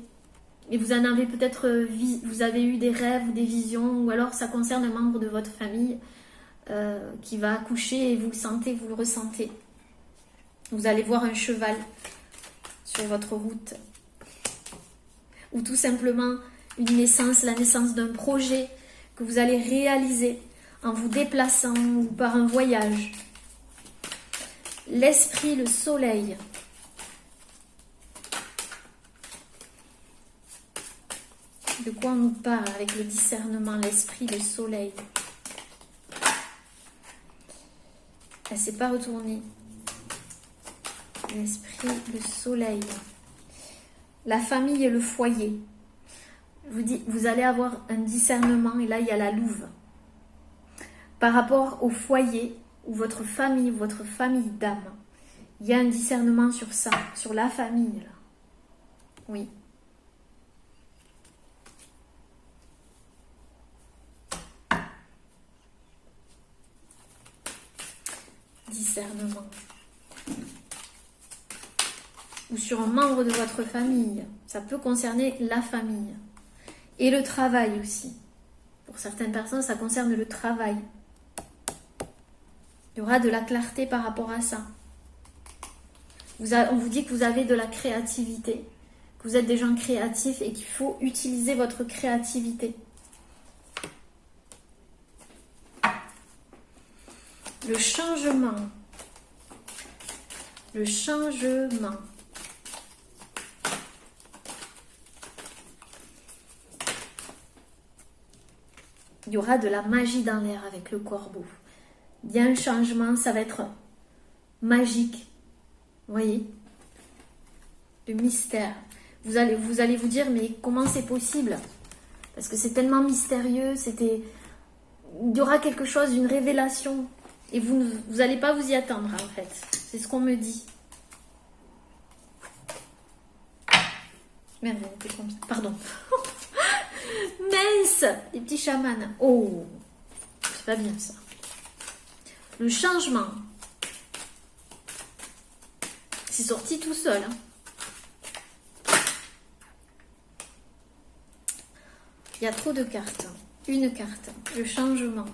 Et vous en avez peut-être, vous avez eu des rêves ou des visions, ou alors ça concerne un membre de votre famille qui va accoucher et vous le sentez, vous le ressentez. Vous allez voir un cheval sur votre route. Ou tout simplement une naissance, la naissance d'un projet que vous allez réaliser en vous déplaçant ou par un voyage. L'esprit, le soleil. De quoi on nous parle avec le discernement, l'esprit, le soleil? Elle ne s'est pas retournée. L'esprit, le soleil. La famille et le foyer. Je vous dis, vous allez avoir un discernement et là il y a la louve. Par rapport au foyer ou votre famille d'âme. Il y a un discernement sur ça, sur la famille. Là. Oui. Discernement. Ou sur un membre de votre famille. Ça peut concerner la famille. Et le travail aussi. Pour certaines personnes, ça concerne le travail. Il y aura de la clarté par rapport à ça. On vous dit que vous avez de la créativité, que vous êtes des gens créatifs et qu'il faut utiliser votre créativité. Le changement. Le changement. Il y aura de la magie dans l'air avec le corbeau. Il y a un changement, ça va être magique. Vous voyez? Le mystère. Vous allez vous dire, mais comment c'est possible? Parce que c'est tellement mystérieux, il y aura quelque chose, une révélation. Et vous n'allez pas vous y attendre, en fait. C'est ce qu'on me dit. Merde, elle était comme ça. Pardon. Mince, les petits chamans. Oh, c'est pas bien ça. Le changement. C'est sorti tout seul. Hein. Il y a trop de cartes. Une carte. Le changement.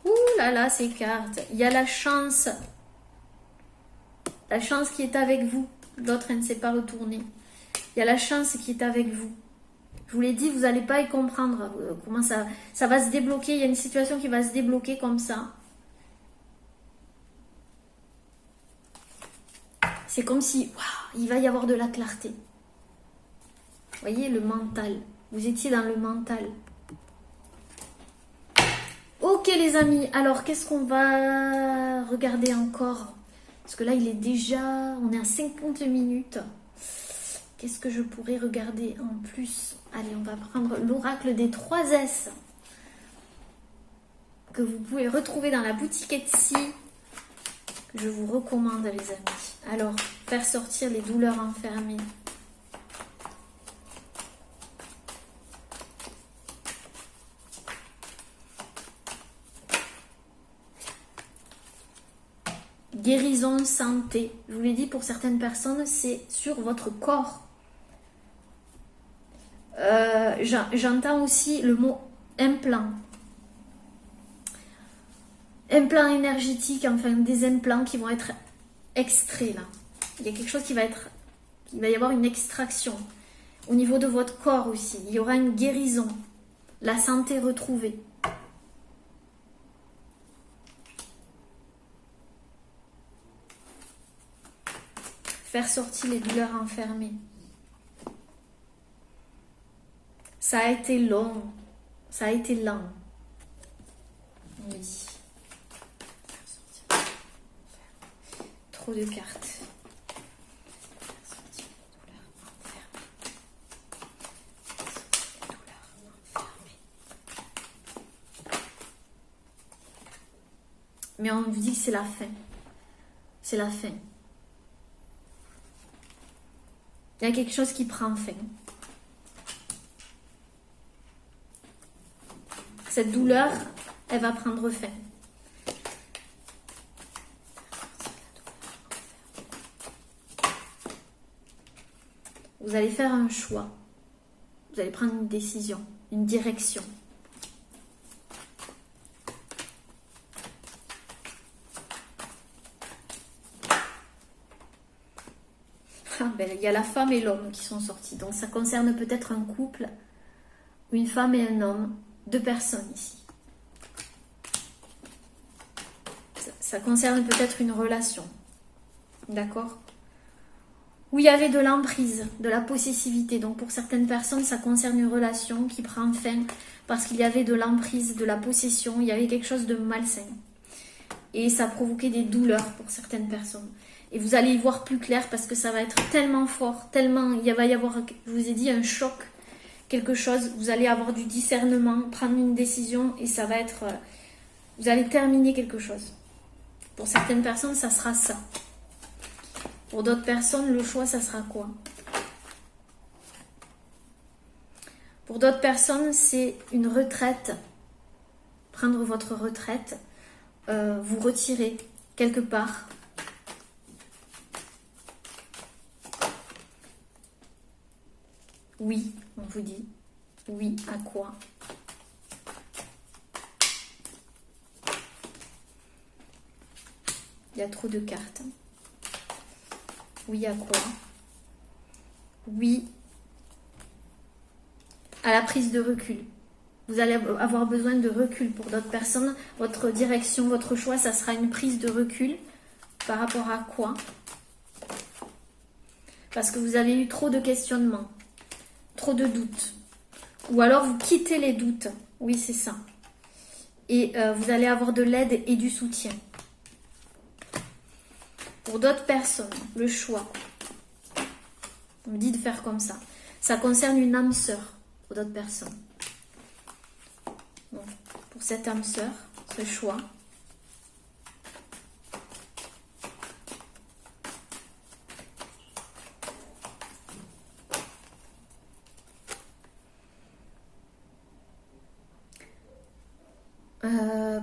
Ouh là là, ces cartes. Il y a la chance. La chance qui est avec vous. L'autre, elle ne s'est pas retournée. Il y a la chance qui est avec vous. Je vous l'ai dit, vous n'allez pas y comprendre comment ça va se débloquer. Il y a une situation qui va se débloquer comme ça. C'est comme si, waouh, il va y avoir de la clarté. Vous voyez, le mental. Vous étiez dans le mental. Ok les amis, alors qu'est-ce qu'on va regarder encore? Parce que là, il est déjà, on est à 50 minutes. Qu'est-ce que je pourrais regarder en plus? Allez, on va prendre l'oracle des 3 S que vous pouvez retrouver dans la boutique Etsy, que je vous recommande, les amis. Alors, faire sortir les douleurs enfermées. Guérison, santé. Je vous l'ai dit, pour certaines personnes, c'est sur votre corps. J'entends aussi le mot implant. Implant énergétique, enfin des implants qui vont être extraits là. Il y a quelque chose qui va être... Il va y avoir une extraction. Au niveau de votre corps aussi. Il y aura une guérison. La santé retrouvée. Faire sortir les douleurs enfermées. Ça a été long. Ça a été lent. Oui. Trop de cartes. Mais on vous dit que c'est la fin. C'est la fin. Il y a quelque chose qui prend fin. Cette douleur, elle va prendre fin. Vous allez faire un choix. Vous allez prendre une décision, une direction. Il y a la femme et l'homme qui sont sortis. Donc ça concerne peut-être un couple, une femme et un homme, 2 personnes ici. Ça concerne peut-être une relation. D'accord? Où il y avait de l'emprise, de la possessivité. Donc pour certaines personnes, ça concerne une relation qui prend fin parce qu'il y avait de l'emprise, de la possession, il y avait quelque chose de malsain. Et ça provoquait des douleurs pour certaines personnes. Et vous allez y voir plus clair parce que ça va être tellement fort, tellement... Il va y avoir, je vous ai dit, un choc, quelque chose. Vous allez avoir du discernement, prendre une décision et ça va être... Vous allez terminer quelque chose. Pour certaines personnes, ça sera ça. Pour d'autres personnes, le choix, ça sera quoi? Pour d'autres personnes, c'est une retraite. Prendre votre retraite, vous retirer quelque part. Oui, on vous dit. Oui, à quoi? Il y a trop de cartes. Oui, à quoi? Oui, à la prise de recul. Vous allez avoir besoin de recul pour d'autres personnes. Votre direction, votre choix, ça sera une prise de recul. Par rapport à quoi? Parce que vous avez eu trop de questionnements. Trop de doutes. Ou alors vous quittez les doutes. Oui, c'est ça. Et vous allez avoir de l'aide et du soutien. Pour d'autres personnes, le choix. On me dit de faire comme ça. Ça concerne une âme sœur pour d'autres personnes. Donc, pour cette âme sœur, ce choix.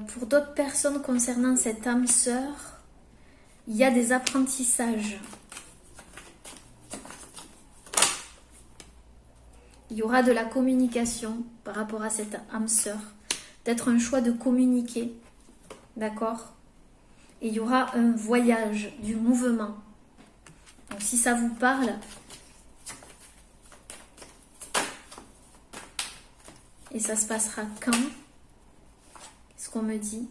Pour d'autres personnes concernant cette âme sœur, il y a des apprentissages. Il y aura de la communication par rapport à cette âme sœur. Peut-être un choix de communiquer. D'accord? Et il y aura un voyage, du mouvement. Donc si ça vous parle, et ça se passera quand? Qu'est-ce qu'on me dit?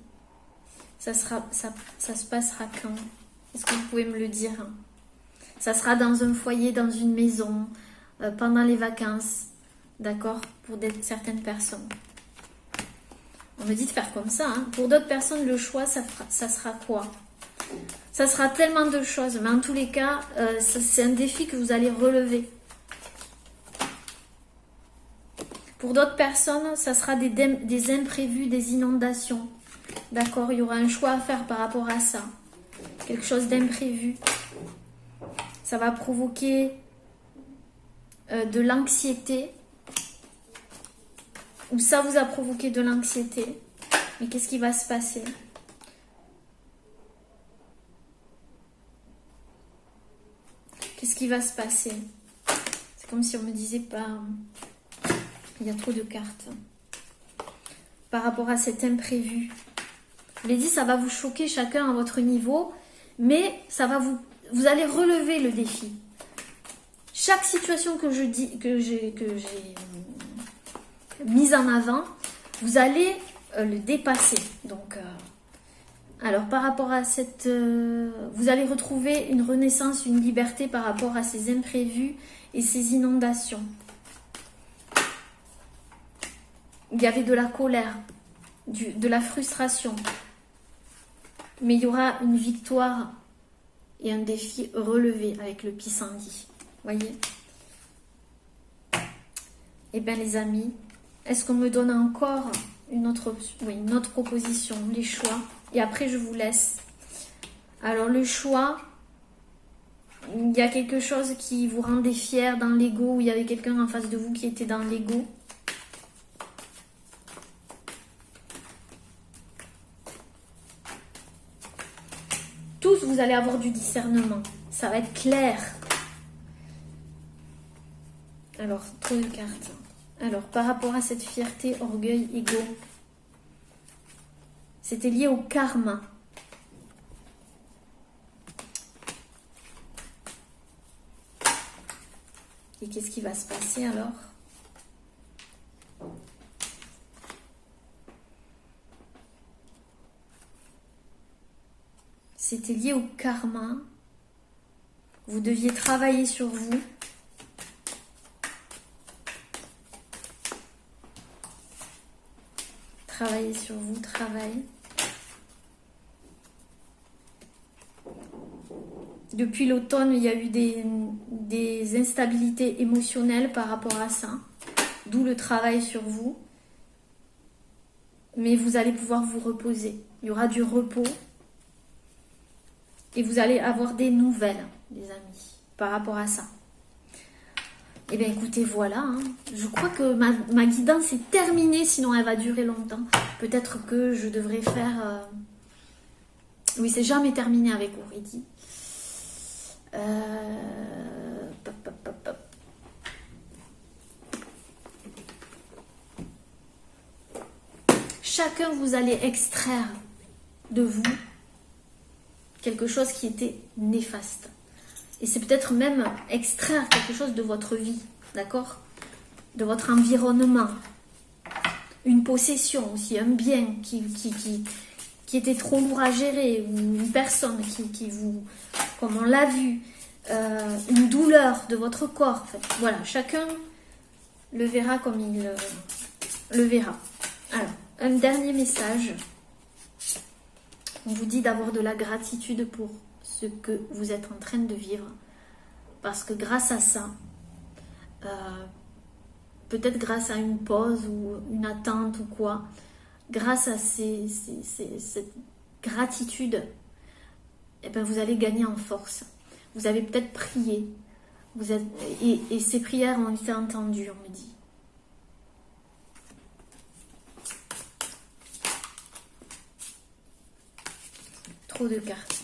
Ça se passera quand? Est-ce que vous pouvez me le dire? Ça sera dans un foyer, dans une maison, pendant les vacances. D'accord? Pour certaines personnes. On me dit de faire comme ça. Pour d'autres personnes, le choix, ça sera quoi? Ça sera tellement de choses. Mais en tous les cas, c'est un défi que vous allez relever. Pour d'autres personnes, ça sera des imprévus, des inondations. D'accord? Il y aura un choix à faire par rapport à ça. Quelque chose d'imprévu. Ça va provoquer de l'anxiété. Ou ça vous a provoqué de l'anxiété. Mais qu'est-ce qui va se passer? Qu'est-ce qui va se passer? C'est comme si on me disait pas... Il y a trop de cartes. Par rapport à cet imprévu. Je l'ai dit, ça va vous choquer chacun à votre niveau. Mais ça va vous allez relever le défi. Chaque situation que j'ai mise en avant, vous allez le dépasser. Donc... alors, par rapport à cette... vous allez retrouver une renaissance, une liberté par rapport à ces imprévus et ces inondations. Il y avait de la colère, de la frustration. Mais il y aura une victoire et un défi relevé avec le pissenlit. Voyez? Eh bien, les amis, est-ce qu'on me donne encore une autre proposition, les choix? Et après, je vous laisse. Alors, le choix, il y a quelque chose qui vous rendait fier dans l'ego, ou il y avait quelqu'un en face de vous qui était dans l'ego. Tous, vous allez avoir du discernement. Ça va être clair. Alors, trop de cartes. Alors, par rapport à cette fierté, orgueil, ego... C'était lié au karma. Et qu'est-ce qui va se passer alors? C'était lié au karma. Vous deviez travailler sur vous. Travailler sur vous, travail. Depuis l'automne, il y a eu des instabilités émotionnelles par rapport à ça. D'où le travail sur vous. Mais vous allez pouvoir vous reposer. Il y aura du repos. Et vous allez avoir des nouvelles, les amis, par rapport à ça. Eh bien, écoutez, voilà. Hein. Je crois que ma guidance est terminée, sinon elle va durer longtemps. Peut-être que je devrais faire... Oui, c'est jamais terminé avec Aurélie. Chacun, vous allez extraire de vous quelque chose qui était néfaste. Et c'est peut-être même extraire quelque chose de votre vie, d'accord? De votre environnement. Une possession aussi, un bien qui était trop lourd à gérer, ou une personne qui vous, comme on l'a vu, une douleur de votre corps. En fait. Voilà, chacun le verra comme il le verra. Alors, un dernier message. On vous dit d'avoir de la gratitude pour ce que vous êtes en train de vivre. Parce que grâce à ça, peut-être grâce à une pause ou une attente ou quoi, grâce à cette gratitude, eh ben vous allez gagner en force. Vous avez peut-être prié. Et ces prières ont été entendues, on me dit. Trop de cartes.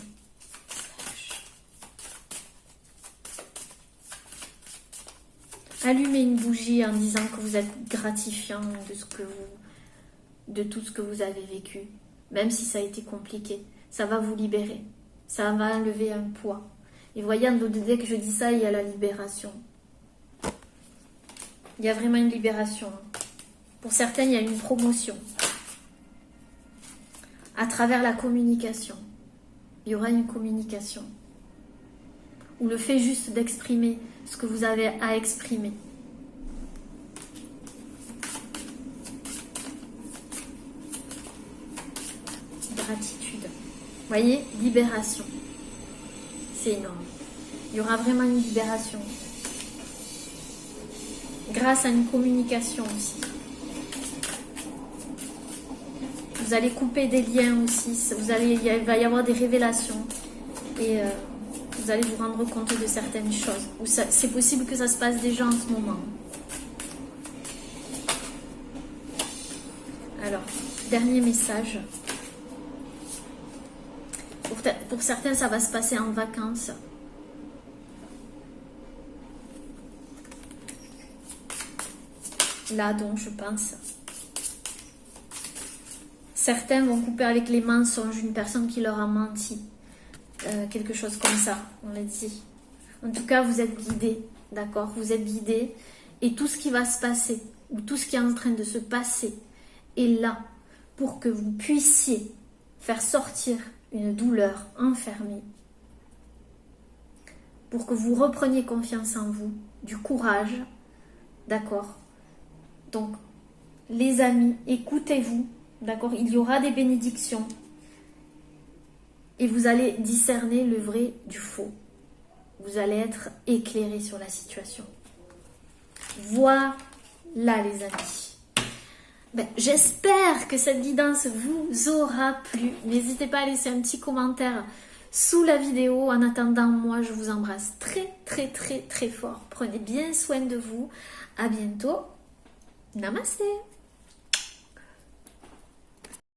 Allumez une bougie en disant que vous êtes gratifiant de tout ce que vous avez vécu. Même si ça a été compliqué. Ça va vous libérer. Ça va enlever un poids. Et voyez, dès que je dis ça, il y a la libération. Il y a vraiment une libération. Pour certains, il y a une promotion. À travers la communication. Il y aura une communication. Ou le fait juste d'exprimer ce que vous avez à exprimer. Gratitude. Voyez, libération. C'est énorme. Il y aura vraiment une libération. grâce à une communication aussi. Vous allez couper des liens aussi, il va y avoir des révélations et vous allez vous rendre compte de certaines choses. C'est possible que ça se passe déjà en ce moment. Alors, dernier message. Pour certains, ça va se passer en vacances. Là, donc, je pense. Certains vont couper avec les mensonges une personne qui leur a menti. Quelque chose comme ça, on l'a dit. En tout cas, vous êtes guidés, d'accord? Vous êtes guidés. Et tout ce qui va se passer, ou tout ce qui est en train de se passer, est là pour que vous puissiez faire sortir une douleur enfermée. Pour que vous repreniez confiance en vous, du courage, d'accord? Donc, les amis, écoutez-vous, d'accord? Il y aura des bénédictions. Et vous allez discerner le vrai du faux. Vous allez être éclairé sur la situation. Voilà les amis. J'espère que cette guidance vous aura plu. N'hésitez pas à laisser un petit commentaire sous la vidéo. En attendant, moi je vous embrasse très très très très fort. Prenez bien soin de vous. À bientôt. Namasté.